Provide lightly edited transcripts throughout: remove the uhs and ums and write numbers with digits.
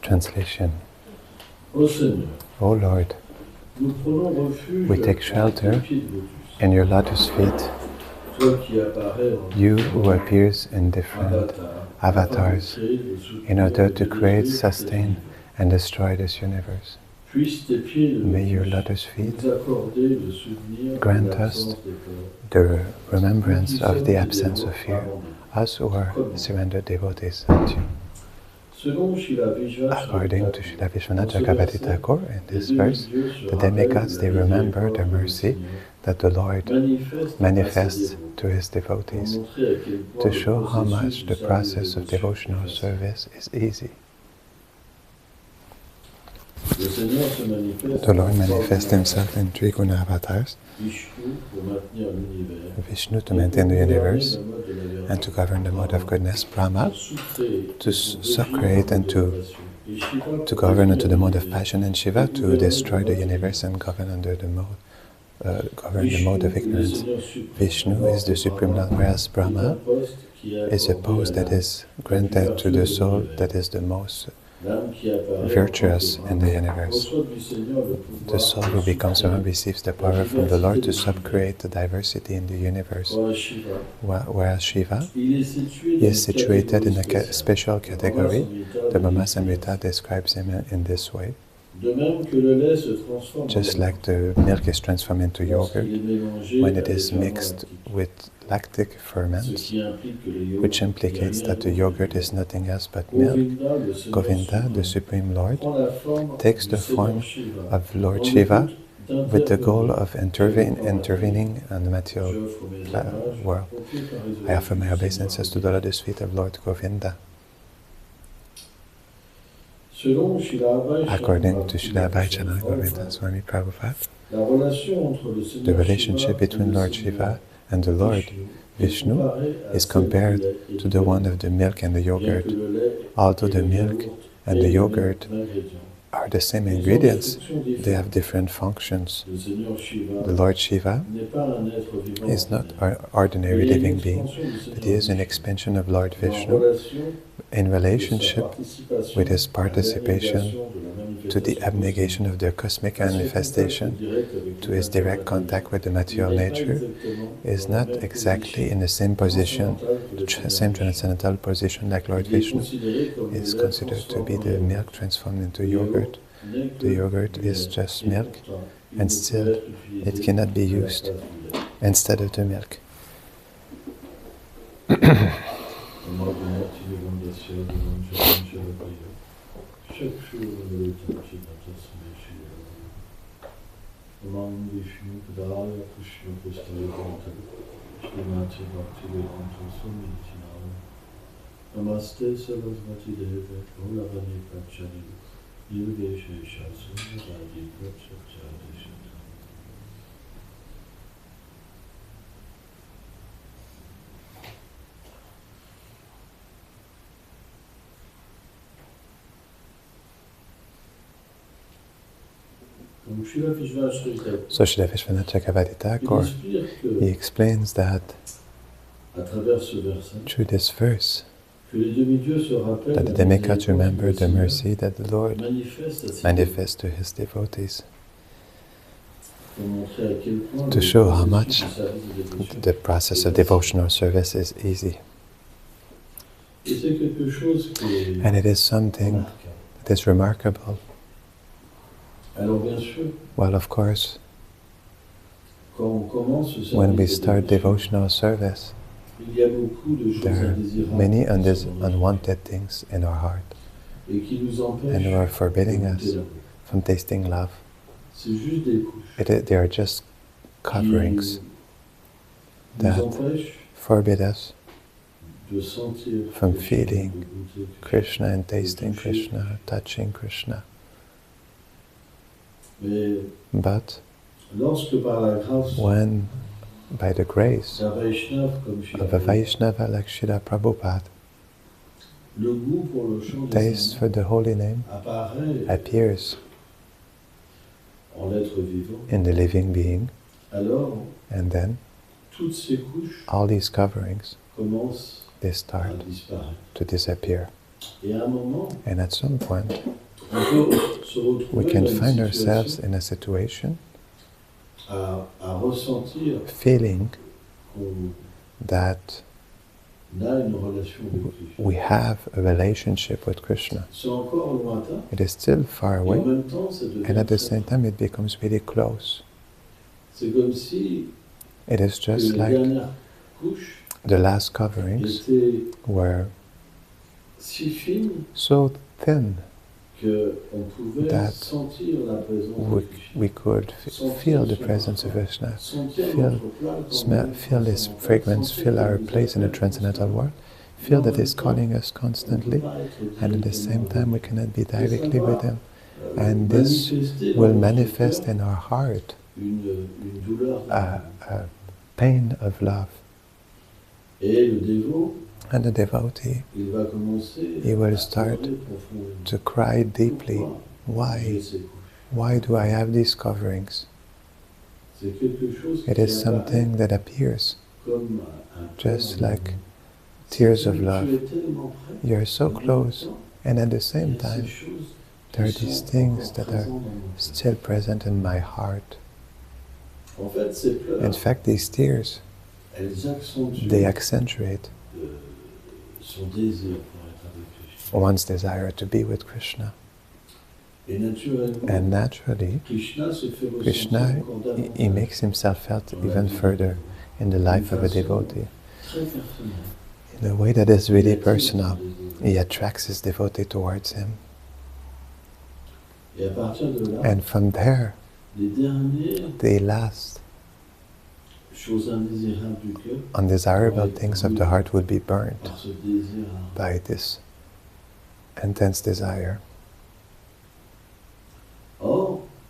Translation. Ô Seigneur, O Lord, nous prenons refuge we take shelter à tes pieds de lotus. in your lotus feet, Toi qui apparais en you who appears in different avatars in order to create, sustain, and destroy this universe. Puisse tes pieds de May your lotus lotus feet nous accorder le souvenir grant de us l'absence de peur. the remembrance of the absence of fear, us who are surrendered devotees unto you. Selon Srila Vishvacharya According to Srila Vishwanath Chakravarti Thakur, in this verse, the demigods, they remember the mercy that the Lord manifests to his devotees to show how much the process of devotional service is easy. The Lord manifests himself in three guna avatars: Vishnu to maintain the universe and to govern the mode of goodness, Brahma to subcreate and to govern into the mode of passion, and Shiva to destroy the universe and govern under the mode of ignorance. Vishnu is the Supreme Lord, whereas Brahma is a post that is granted to the soul that is the most virtuous in the universe. The soul who becomes one receives the power from the Lord to subcreate the diversity in the universe, whereas Shiva is situated in a special category. The Brahma Samhita describes him in this way. Just like the milk is transformed into yogurt when it is mixed with lactic ferments, which implicates that the yogurt is nothing else but milk. Govinda, the Supreme Lord, takes the form of Lord Shiva with the goal of intervening on the material world. I offer my obeisances to the lotus feet of Lord Govinda. According to Srila Vaishnava Govinda Swami Prabhupada, the relationship between Lord Shiva and the Lord Vishnu is compared to the one of the milk and the yogurt. Although the milk and the yogurt are the same ingredients, they have different functions. The Lord Shiva is not an ordinary living being, but he is an expansion of Lord Vishnu in relationship with his participation to the abnegation of the cosmic manifestation, to his direct contact with the material nature, is not exactly in the same position, the same transcendental position like Lord Vishnu. It is considered to be the milk transformed into yogurt. The yogurt is just milk, and still it cannot be used instead of the milk. Namaste Sarasvati Deva Gauravani Pachari Yogeshe Shasuna Raji Pachachari. So Srila Vishwanath Chakravarti Thakur, he explains that through this verse, that the demigods remember the mercy that the Lord manifests to his devotees, to show how much the process of devotional service is easy. And it is something that is remarkable. Well, of course, when we start devotional service, there are many unwanted things in our heart and who are forbidding us from tasting love. They are just coverings that forbid us from feeling Krishna and tasting Krishna, touching Krishna. But when, by the grace of a Vaishnava like Srila Prabhupada, taste for the holy name appears in the living being, and then all these coverings, they start to disappear. And at some point, we can find ourselves in a situation feeling that we have a relationship with Krishna. It is still far away, and at the same time it becomes really close. It is just like the last coverings were so thin that we could feel the presence of Krishna, feel this fragrance, feel our place in the transcendental world, feel that He's calling us constantly, and at the same time we cannot be directly with Him. And this will manifest in our heart a pain of love. And the devotee, he will start to cry deeply. Why? Why do I have these coverings? It is something that appears just like tears of love. You're so close, and at the same time, there are these things that are still present in my heart. In fact, these tears, they accentuate one's desire to be with Krishna. And naturally, Krishna, he makes himself felt even further in the life of a devotee. In a way that is really personal. He attracts his devotee towards him. And from there, the last undesirable things of the heart will be burnt by this intense desire.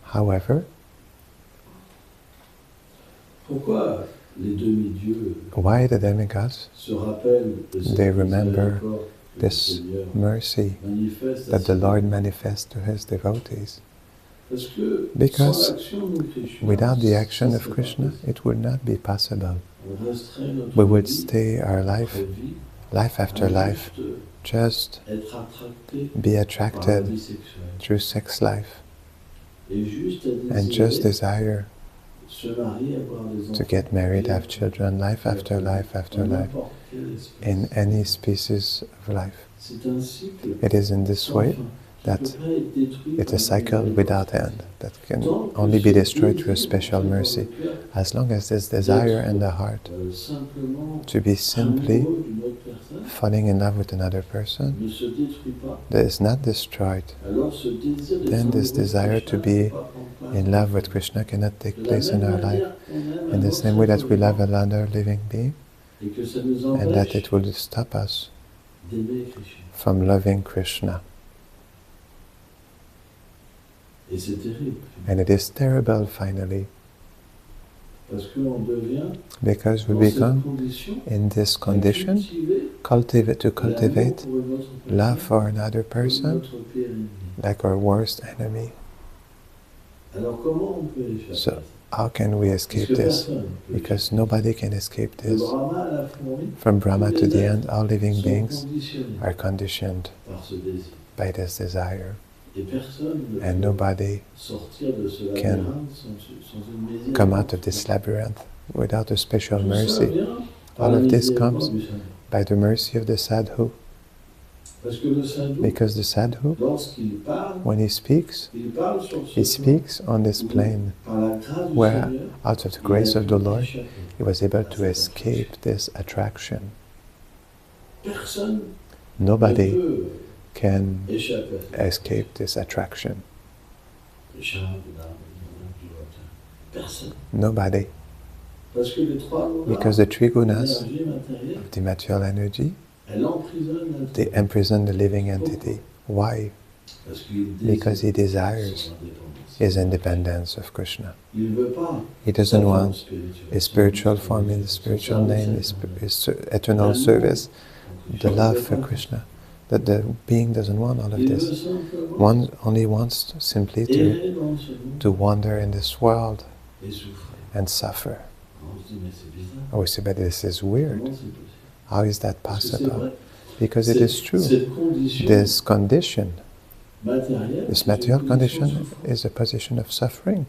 However, why the demigods? They remember this mercy that the Lord manifests to His devotees. Because without the action of Krishna, it would not be possible. We would stay our life after life, just be attracted through sex life, and just desire to get married, have children, life after life after life, in any species of life. It is in this way that it's a cycle without end, that can only be destroyed through a special mercy. As long as there's desire in the heart to be simply falling in love with another person, that is not destroyed, then this desire to be in love with Krishna cannot take place in our life in the same way that we love another living being, and that it will stop us from loving Krishna. And it is terrible finally, because we become in this condition to cultivate love for another person like our worst enemy. So how can we escape this? Because nobody can escape this. From Brahma to the end, all living beings are conditioned by this desire. And nobody can come out of this labyrinth without a special mercy. All of this comes by the mercy of the sadhu. Because the sadhu, when he speaks on this plane where, out of the grace of the Lord, he was able to escape this attraction. Nobody can escape this attraction. Nobody. Because the three gunas of the material energy, they imprison the living entity. Why? Because he desires his independence of Krishna. He doesn't want his spiritual form, his spiritual name, his eternal service, the love for Krishna. That the being doesn't want all of this. One only wants simply to wander in this world and suffer. Oh, we say, but this is weird. How is that possible? Because it is true. This condition This material condition is a position of suffering,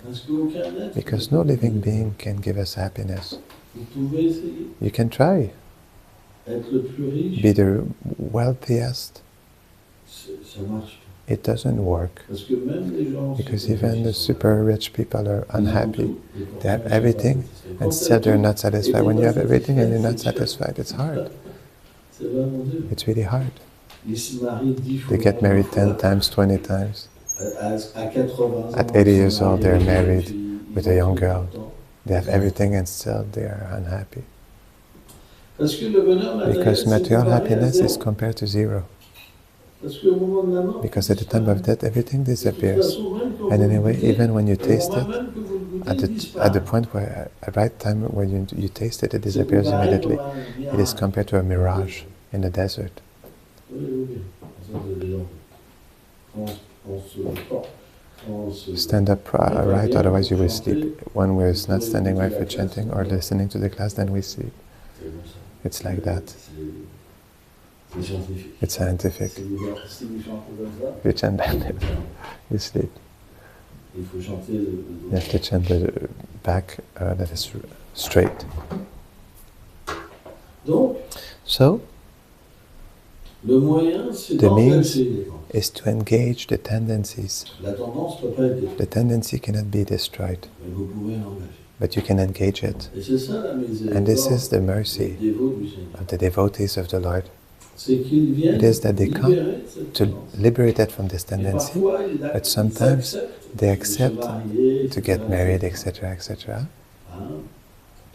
because no living being can give us happiness. You can try, be the wealthiest. It doesn't work, because even the super rich people are unhappy. They have everything and still they're not satisfied. When you have everything and you're not satisfied, it's hard. It's really hard. They get married 10 times, 20 times. At 80 years old, they're married with a young girl. They have everything and still they are unhappy. Because material happiness is compared to zero. Because at the time of death, everything disappears. And anyway, even when you taste it, at the point where, at the right time when you taste it, it disappears immediately. It is compared to a mirage in the desert. Stand up right, otherwise you will sleep. When we're not standing right for chanting or listening to the class, then we sleep. It's like that. It's scientific. If you chant like that, you sleep. You have to chant the back that is straight. So, the means is to engage the tendencies. The tendency cannot be destroyed, but you can engage it. And this is the mercy of the devotees of the Lord. It is that they come to liberate it from this tendency, but sometimes they accept to get married, etc., etc.,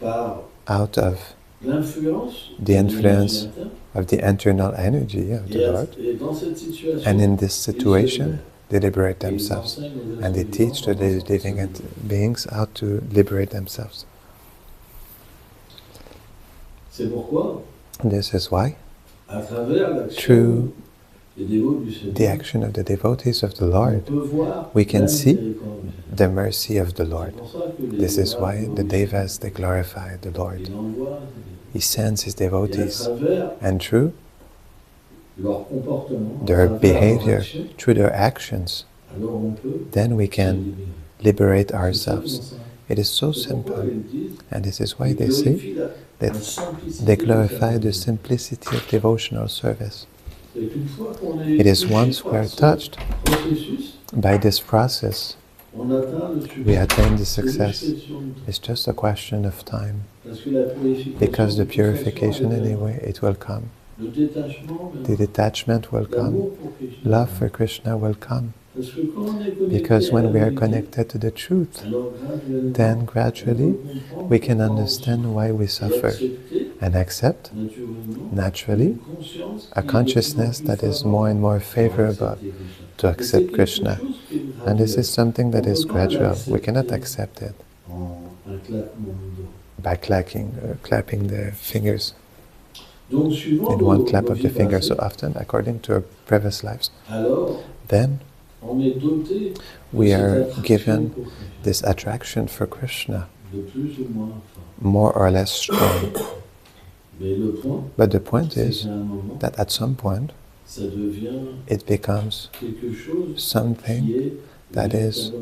out of the influence of the internal energy of the Lord. And in this situation, they liberate themselves. And they teach the living beings how to liberate themselves. This is why, through the action of the devotees of the Lord, we can see the mercy of the Lord. This is why the Devas, they glorify the Lord. He sends his devotees, and through their behavior, through their actions, then we can liberate ourselves. It is so simple, and this is why they say that they glorify the simplicity of devotional service. It is once we are touched by this process, we attain the success. It's just a question of time, because the purification anyway, it will come. The detachment will come. Love for Krishna will come. Because when we are connected to the truth, then gradually we can understand why we suffer and accept, naturally, a consciousness that is more and more favorable to accept Krishna. And this is something that is gradual. We cannot accept it by clapping the fingers in one clap of the fingers so often, according to our previous lives. Then we are given this attraction for Krishna, more or less strong. But the point is that at some point it becomes something that is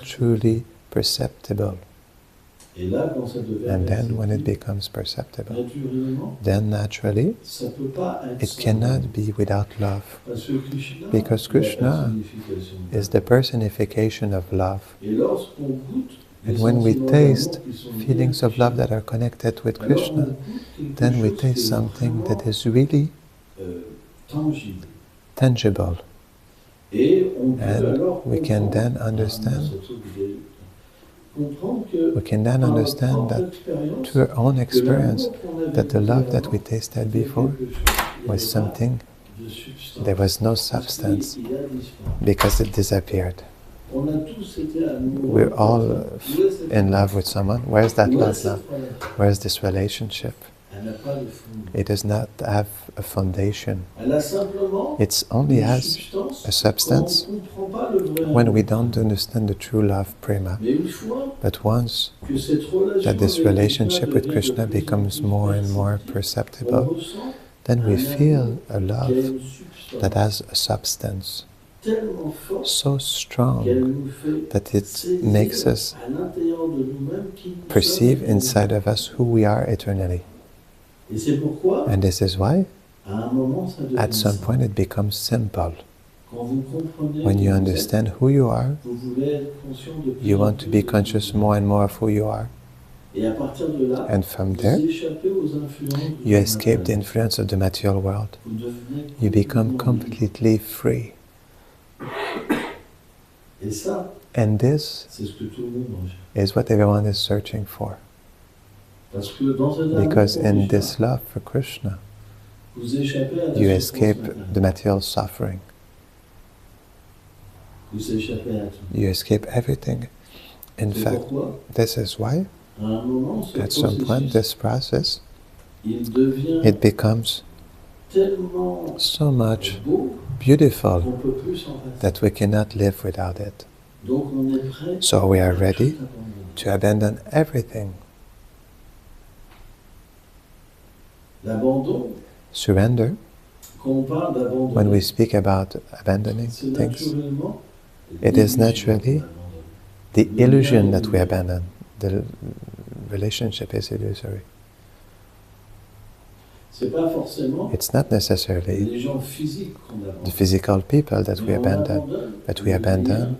truly perceptible. And then when it becomes perceptible, then naturally it cannot be without love. Because Krishna is the personification of love. And when we taste feelings of love that are connected with Krishna, then we taste something that is really tangible. And we can then understand that through our own experience, that the love that we tasted before was something, there was no substance, because it disappeared. We're all in love with someone. Where's that love now? Where's this relationship? It does not have a foundation. It only has a substance when we don't understand the true love, prema. But once that this relationship with Krishna becomes more and more perceptible, then we feel a love that has a substance. tellement forte so strong qu'elle nous fait that it makes us saisir à l'intérieur de nous-mêmes qui nous perceive sommes inside of us who we are eternally. Et c'est pourquoi, And this is why, à un moment, ça devient at some simple. point, it becomes simple. Quand vous comprenez When you qui vous understand who you are, êtes, vous voulez être conscient de plus you en want to plus be de conscious vous. more and more of who you are. Et à partir de là, And from vous there, échappez aux influences du you monde escape the matériel. influence of the material world. Vous devenez You become complètement libre. completely free. Et ça, And this c'est ce que tout le monde recherche. is what everyone is searching for. Parce que dans cet amour Because pour in Krishna, this love for Krishna, vous échappez à la you souffrance escape matérielle. the material suffering. Vous échappez à tout. You escape everything. In C'est fact, pourquoi, this is why, à un moment, ce at some point, processus, this process, il devient it becomes tellement so much beau beautiful qu'on ne peut plus s'en passer. that we cannot live without it. Donc on est prêt So we are à ready tout abandonner. to abandon everything. L'abandon, Surrender, quand on parle d'abandon, when we speak about abandoning c'est things, naturellement it is naturally the illusion that we abandon. The relationship is illusory. C'est pas forcément It's not necessarily les gens physiques qu'on the abandonne. physical people that we Mais on abandon, abandonne but we le abandon lien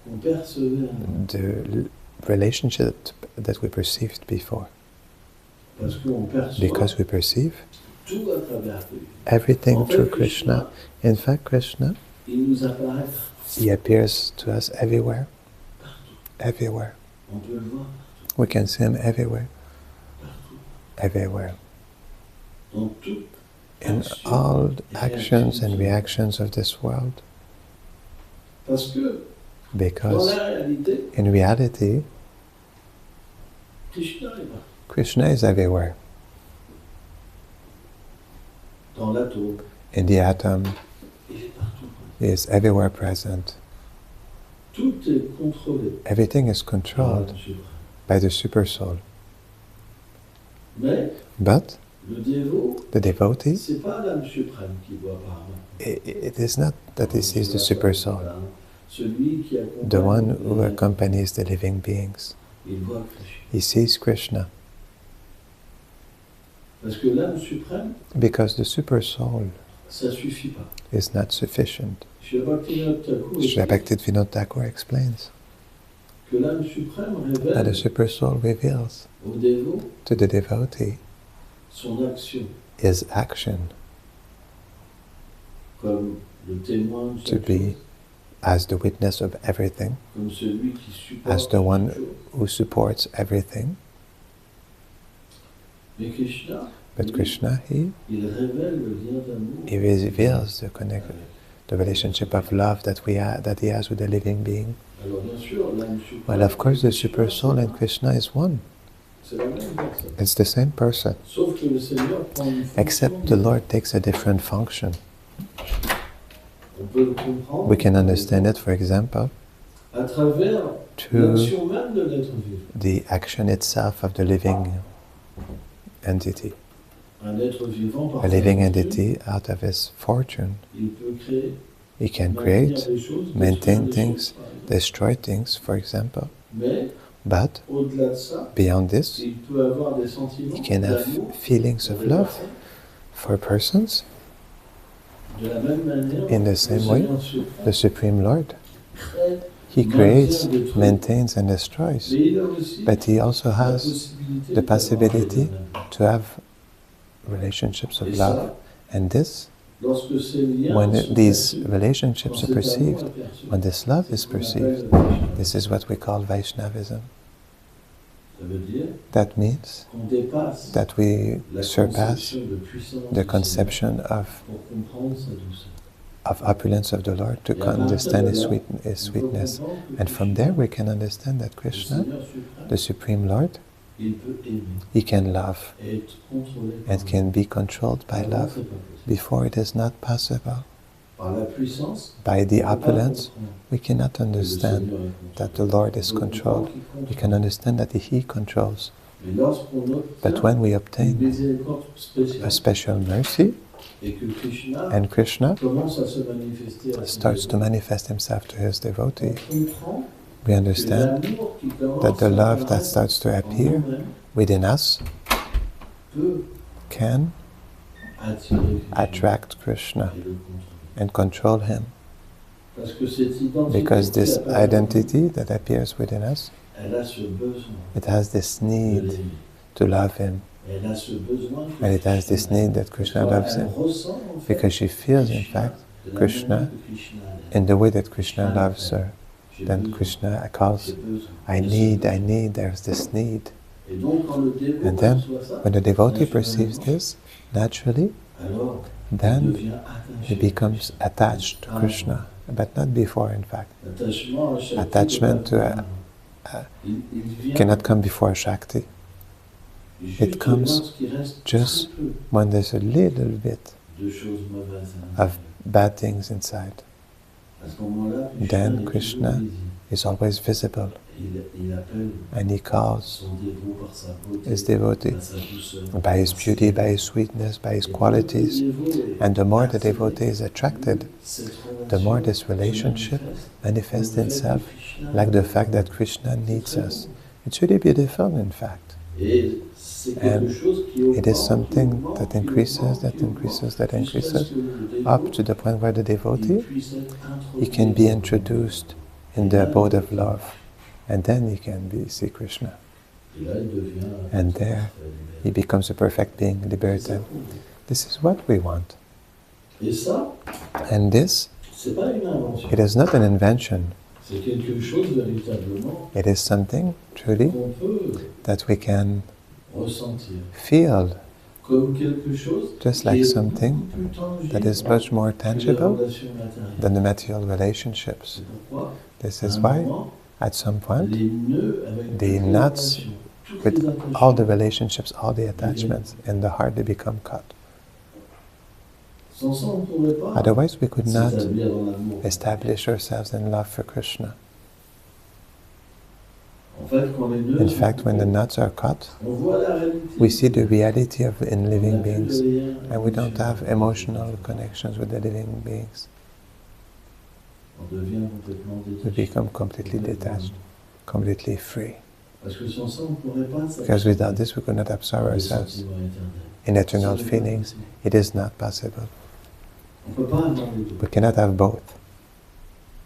qu'on percevait avant. the relationship that we perceived before. Parce qu'on perçoit Because we perceive tout à travers lui. everything En fait, through Krishna. In fact, Krishna, Il nous apparaît, he appears to us everywhere. Everywhere. on peut le voir We can see him everywhere. partout. Everywhere. Dans toute In action all et actions and réaction. reactions of this world. Parce que dans Because la réalité, in reality, Krishna est partout. Krishna is everywhere. Dans l'atome, In the atom, il est partout. he is everywhere present. Tout est contrôlé Everything is par controlled le suprême. by the super soul. Mais But le dévot, the devotee, c'est pas l'âme suprême qui voit par là. it is not that he sees the super soul, Celui qui accompagne the one les who êtres, accompanies the living beings. il voit Krishna. He sees Krishna Parce que l'âme suprême, because the super soul ça suffit pas. is not sufficient. Srila Bhaktivinoda Thakur Sri explique Bhaktivinoda Thakur explains que l'âme suprême that the révèle super soul reveals au dévot to the devotee son action his action comme le témoin de to chaque be chose, as the witness of everything, comme celui qui supporte as the one chaque chose. who supports everything. Mais Krishna, But lui, Krishna, il révèle le lien d'amour he reveals the relationship of love that he has with the living being. Alors bien sûr, l'âme suprême, Well, of course, the super soul and Krishna is one. c'est la même personne. It's the same person, Sauf que le Seigneur prend une fonction. except the Lord takes a different function. On peut le comprendre We can understand it, for example, à travers through l'action même de l'être vivant. the action itself of the living entity. Un être vivant, par A living sa nature, entity, out of his fortune, il peut créer, he can maintenir create, des choses, maintain détruire des things, choses, par exemple. destroy things, for example. Mais But au-delà de ça, beyond this, il peut avoir des sentiments he can have d'amour feelings pour of des love personnes. for persons. De la même manière, In the le same way, Seigneur suprême the Supreme Lord, crée, he maintient, creates, détruit. maintains, and destroys. Mais il a aussi But he also la has possibilité the d'avoir possibility des liens. to have relationships of Et love. ça, And this, lorsque ces liens when sont these perçus, relationships quand are cet perceived, amour est perçu, when this love c'est is ce qu'on perceived, appelle le Vaishnava. this is what we call Vaishnavism. Ça veut dire That means qu'on dépasse that we la surpass conception de puissance the du conception Seigneur of pour comprendre sa douceur. opulence of the Lord to Et à partir understand de his, là, his on peut sweetness. comprendre que And from Krishna, there we can understand that le Krishna, Seigneur suprême, the Supreme Lord, il peut aimer he can love et être contrôlé par and can be controlled by Avant, love. c'est pas possible. Before it is not possible. Par la puissance, By the on peut pas opulence, comprendre we cannot que le understand Seigneur est that the contrôlé. Lord is On peut controlled. comprendre qu'il We contrôle. can understand that he controls. Mais lorsqu'on But obtient when we une obtain miséricorde a spéciale, special mercy, Et que Krishna And Krishna commence à se manifester à ses starts to dévotés. manifest himself to his devotee. On comprend We que understand l'amour qui commence that the à love that apparaître starts to en appear nous-mêmes within us peut can attirer Krishna attract Krishna et le contrôler. and control him. Parce que cette identité Because qui this apparaît en identity that appears within us, nous, elle a ce besoin it has this de need l'aimer. to love him. Elle a ce besoin que And it has Krishna this need that Parce Krishna qu'elle loves him. ressent, en fait, Because she feels, in Krishna fact, de la Krishna manière que Krishna l'aime. in the way that Krishna Krishna loves her. J'ai Then besoin, Krishna calls, j'ai besoin I de ce need, besoin. there's this need. Et donc, quand le dévot And then, perçoit ça, when the devotee naturellement, perceives this, naturally, alors il then devient attaché he à becomes Krishna. attached to Krishna, but not before, in fact. L'attachement à Shakti Attachment ne to peut a- pas venir. Il vient Cannot come before Shakti. juste comes lorsqu'il reste just très peu when there's a little bit de choses mauvaises à of l'intérieur. bad things inside. À ce moment-là, Then est Krishna toujours visible. is always visible, Il appelle and he calls son dévot par sa beauté, his devotee par sa douceur, by his par beauty, ses- by his sweetness, by his Et plus qualities. le dévot est And the more the attiré, devotee is attracted, plus cette the more relation this se relationship manifeste manifests comme le fait itself que Krishna like the nous fact that aime. Krishna needs très us. beau. It's really beautiful, in fact. Et c'est quelque And chose qui it is augmente, something qui augmente, that qui increases, augmente, that qui augmente, increases, that jusqu'à ce increases, que le dévot, up to the point where the il devotee, puisse être he introduit can be dans le introduced monde. in Et the là, abode il of love. And then he can see Krishna. Et là, il devient un And être there, parfait, he libéré. becomes a perfect being, C'est ça liberated. qu'on veut. This is what we want. Et ça, And this, c'est pas une invention. it is not an invention. C'est quelque chose véritablement It is something, truly, qu'on peut that we can ressentir feel comme quelque chose just qui like est something beaucoup plus tangible that is much more que les tangible relations matérielles. than the material relationships. C'est pourquoi, This à is un why, moment, at some point, les nœuds avec the toutes les knots relations, toutes with les all the attachements, relationships, all the attachments in the heart, they become cut. sans ça, on ne pourrait pas Otherwise, we could not s'établir dans l'amour. establish ourselves in love for Krishna. En fait, quand les nœuds In sont fact, when the coupés, knots are cut, on voit la réalité. we see the reality of in On living n'a plus de beings, lien and we don't have émotionnel. emotional connections with the living beings. On devient complètement We détaché. become completely detached, completely free. Parce que sans ça, on ne pourrait pas Because without this, we could not absorb des ourselves sentiments éternels. in eternal Ça, c'est feelings. pas It is not possible. possible. On ne peut pas avoir les deux. We cannot have both.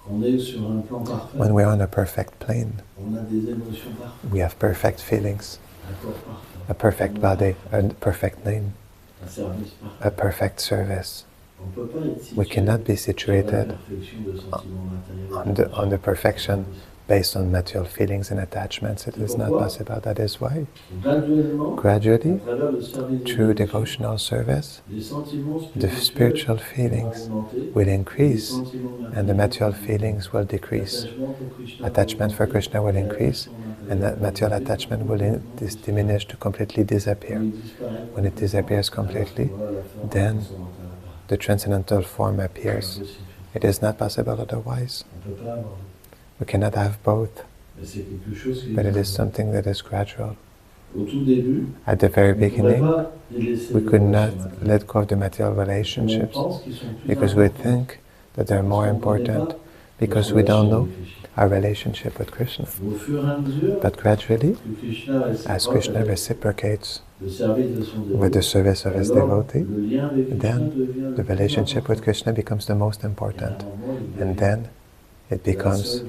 Quand on est sur un plan parfait, When we're on a perfect plane, on a des émotions parfaites, we have perfect feelings, un corps parfait, a perfect body, a perfect name, un service parfait. a perfect service. On ne peut pas être situé We cannot be sur la situated perfection de sentiments matériels. on the perfection based on material feelings and attachments. It is not possible. That is why, Graduellement, gradually, à travers le service through de devotional service, les sentiments the spiritual vont feelings augmenter, will les increase sentiments and the material matériels feelings will decrease. L'attachement pour Krishna Attachment for va Krishna will augmenter, increase, and that material attachment will diminish to completely disappear. When it disappears completely, then the transcendental form appears. It is not possible otherwise. On peut pas avoir. We cannot have both, Mais c'est quelque chose qui but it est is something that is gradual. au tout début. At the very On ne pourrait beginning, pas délaisser we les could not relations matérielles. let go of the material On relationships pense qu'ils sont plus because we importants. think that they're more Parce qu'on connaît important pas because notre we don't relation know avec Krishna. our relationship with Krishna. Au fur et à mesure But gradually, que Krishna as Krishna reciprocates le service de son with the dévot, service of his alors devotee, le lien avec Krishna then devient the le plus relationship with important. Krishna becomes the most Et à un important. moment, il And devient then it la becomes seule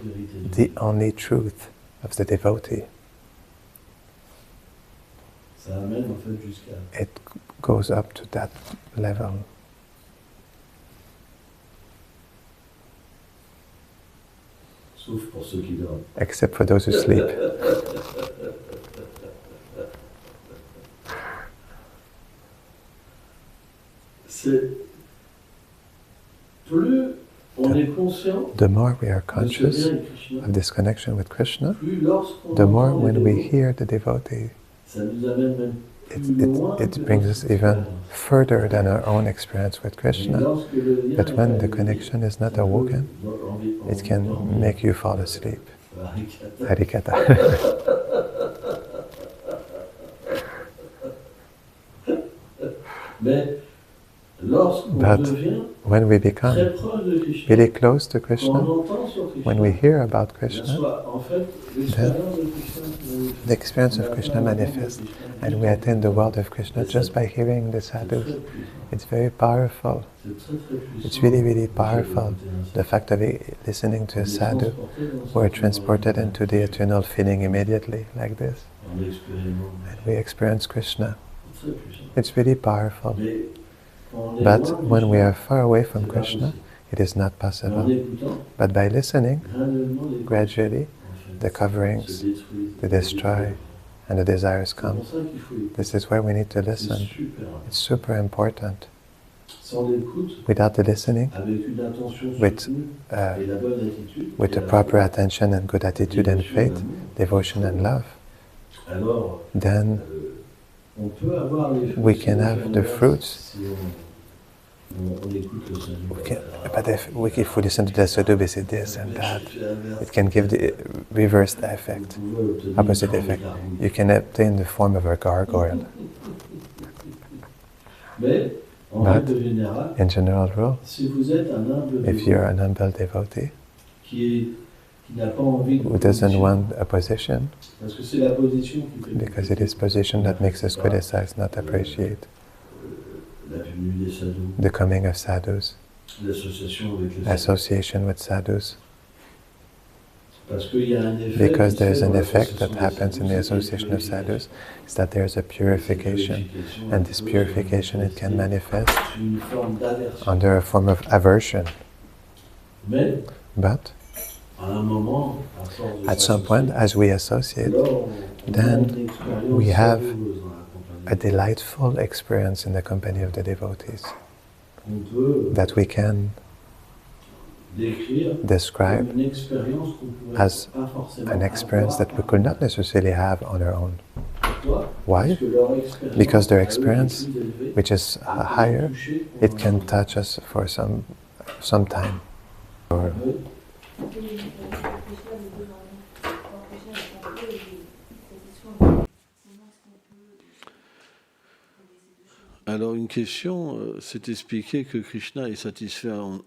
vérité. the only truth of the devotee. Ça amène en fait jusqu'à It goes up to that level. sauf pour ceux qui dorment. Except for those who sleep. C'est plus on est conscient The more we are de ce conscious lien avec Krishna, of this connection with Krishna, plus lorsqu'on the more entend les when we dévots, hear the devotee, ça nous amène même it, plus loin it, que it brings us notre even expérience. further than our own experience with Et Krishna. lorsque le lien But est when the pas connection is not établi, awoken, ça peut it can make you fall asleep. Harikata. Harikata. Mais lorsque lorsqu'on But devient when we très become proche de Krishna, really close to quand Krishna, on entend sur Krishna, when we hear about bien Krishna, soit, en fait, l'expérience de Krishna manifeste. the experience On of atteint Krishna le monde de manifests, Krishna and juste we en attain the écoutant. world of Krishna just by hearing the C'est très sadhus. puissant. It's very powerful. C'est très très puissant. It's really, really le fait powerful. d'écouter un The sadhu. fact of listening to On a est sadhu, transporté dans we're cette transported énergie. into the eternal feeling immediately, like this, On expérimente. and we experience Krishna. C'est très puissant. It's really powerful. Mais quand on est But loin de when we Krishna, are far away from c'est pas Krishna, possible. it is not Mais en possible. écoutant, But by listening, graduellement, les gradually, en fait, the coverings, se détruisent. the destroy, and the desires C'est come. pour ça qu'il faut écouter. This is why we need to C'est listen. super. It's super important. Sans l'écoute, Without the listening, avec une attention with, soutenue uh, et la bonne attitude, with et a la proper foi, attention and good attitude and dévotion, faith, amour, devotion and love, alors then on peut avoir les fruits. we Si can on have fait the l'inverse, fruits. Si on écoute le sadhu, We can, but if we listen to the sadhu, we say this and that. It can give the reversed effect, opposite effect. You can obtain the form of a gargoyle. Mais, en But, règle générale, in general rule, si vous êtes un humble if you're an humble devotee qui n'a pas envie de who doesn't position, want a position, parce que c'est la position qui fait because it is position that makes us criticize, not appreciate la venue des sadhus, the coming of sadhus, l'association avec les sadhus. association with sadhus, Parce qu'il y a un effet because qui se there's fait an dans effect that l'association des happens in the sadhus, c'est association of purification. sadhus, is that there's a purification, and this purification, it can manifest C'est une forme d'aversion. under a form of aversion. Mais, But à un moment, à force de at some point, s'associer, as we associate, alors on then a une expérience we have savoureuse dans la compagnie. a delightful experience in the company of the devotees On peut that we can décrire describe comme une expérience qu'on pourrait as pas forcément an experience that we could not necessarily have on our own. Pourquoi? Why? Parce que leur expérience, Because their à eux, est experience, plus élevée, which is peut nous higher, toucher it can pendant touch us for some time. Or Oui. Alors une question, c'est expliqué que Krishna est satisfait en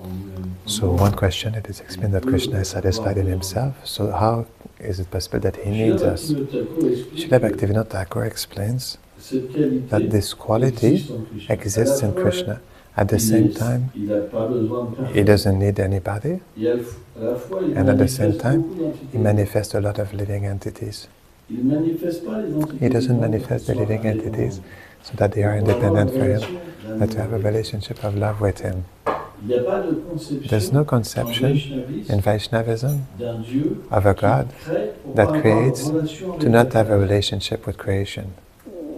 lui-même. so one question, it is explained that Krishna is satisfied in himself. So how is it possible that he needs us? Srila Bhaktivinoda Thakur explains Cette qualité that this quality existe en Krishna. exists À la in fois, Krishna. At the same time, il n'a pas besoin de personne. he doesn't need anybody, Et à la fois, il and at the same manifeste time, beaucoup d'entités. he manifests a lot of living entities. Il manifeste pas les entités He doesn't vivantes manifest the qui sont living indépendantes. entities so that they are Pour avoir independent une for him, relation but to have a d'amour. relationship of love with him. Il n'y a pas de conception There's no en conception vaishnavisme in Vaishnavism d'un Dieu of a qui God crée pour that pas avoir creates de relation avec to not la have a création. relationship with creation.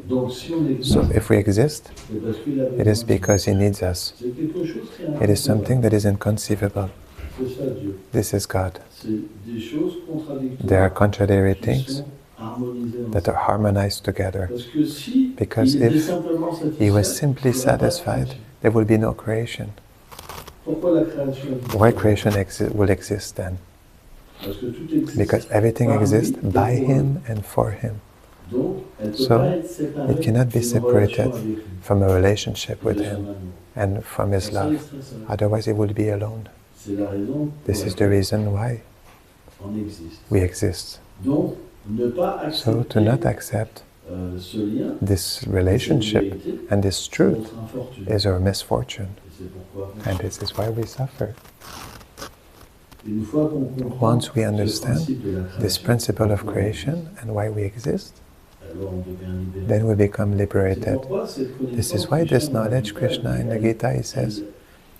Donc si on existe, So if we exist, c'est parce qu'il a it besoin is de because he needs us. nous. C'est quelque chose qui est It is inconcevable. something that is inconceivable. C'est ça Dieu. This is God. C'est des choses contradictoires There are contradictory qui things sont harmonisées that ensemble. are harmonized together. Parce que si Because il était if simplement he was satisfait, simply il n'y aurait pas de satisfied, création. there will be no creation. Pourquoi la création existe? Why creation will exist then? Parce que tout existe Because everything par lui exists et by pour lui. him and for him. Donc, elle ne peut So, pas être séparée it cannot be d'une separated relation avec lui, from a relationship with de son him amour. and from his Ça, love. c'est très simple. Otherwise, he will be alone. C'est la raison pour This is the laquelle reason why on existe. we exist. Donc, ne pas So, accepter to not accept ce lien, this relationship cette vérité, and this c'est truth notre infortune. is our misfortune. Et c'est pourquoi, And this is why we suffer. une fois qu'on comprend Once we ce understand principe de la this création, principle of creation and why we exist, alors on devient libéré. then we become C'est liberated. pourquoi cette This is connaissance why this Krishna dans knowledge, la Krishna in the Gita, he says,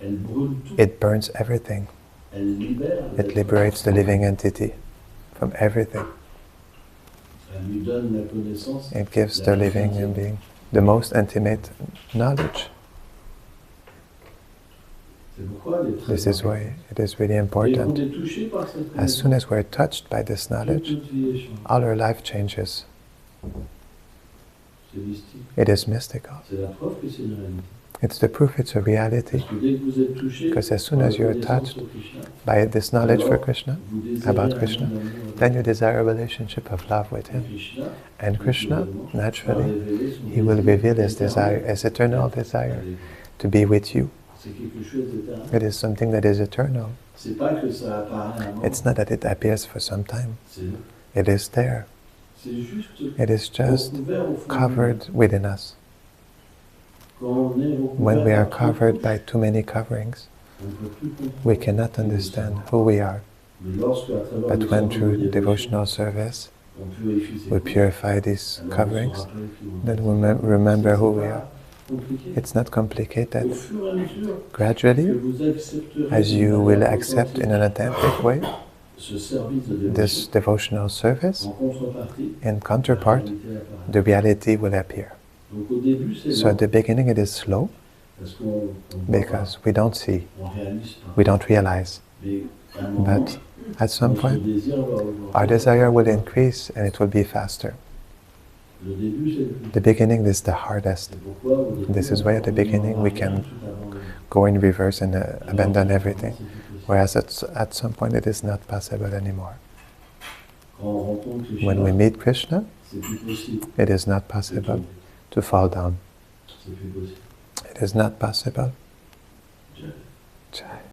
elle brûle tout, it burns everything. elle libère, It liberates the living entity from everything. elle lui donne la connaissance. It gives the living being the most intimate knowledge. C'est pourquoi elle est très This is why it is really Et on important. est touché par cette As connaissance. soon as we're touched by this Toute knowledge, notre vie est changée. all our life changes. C'est mystique. It is mystical. C'est la preuve que c'est une réalité. It's the proof it's a reality. Parce que dès que vous êtes touché Because as soon par as la you're connaissance touched sur Krishna, by this knowledge for Krishna, vous désirez about un Krishna, monde d'amour then you desire a relationship of love with avec him. Krishna. And Krishna, Va naturally, révéler son he will désir reveal his éternel desire, his eternal desire, avec vous. to be with you. C'est quelque chose d'éternel. It is something that is eternal. C'est pas que ça apparaît à un moment. It's not that it appears for some time. C'est là. It is there. C'est juste It is just recouvert au fond de covered within us. nous. Quand on est recouvert When we are par trop covered de by too many coverings, on ne peut plus comprendre. we cannot understand who we are. Mais lorsque, à travers But le when cercle through de devotional service on purifie ses we coups, purify these alors on se coverings, rappelle qui on est. then we remember who we C'est are. pas compliqué. It's not complicated. Au fur et à mesure que Gradually, vous accepterez as you d'une will manière accept in authentique an authentic way ce service de this dévotion, devotional service, en contrepartie, in la counterpart, réalité apparaît. the reality will appear. Donc au début, c'est So lent, at the beginning it is slow parce qu'on voit because we don't see, pas, on réalise pas. we don't realize. Mais à un moment, But at some notre point, désir va augmenter. our desire will increase and it will be faster. Le début, c'est le plus. The beginning is the hardest. C'est pourquoi au début, This is why at the on beginning we n'aura can rien tout avant le- go in reverse and abandon Alors, everything, c'est plus possible. whereas at some point it is not possible anymore. Quand on rencontre Krishna, When we meet Krishna, c'est plus possible. it is not possible to fall down. C'est plus possible. It is not possible. Jai. Jai.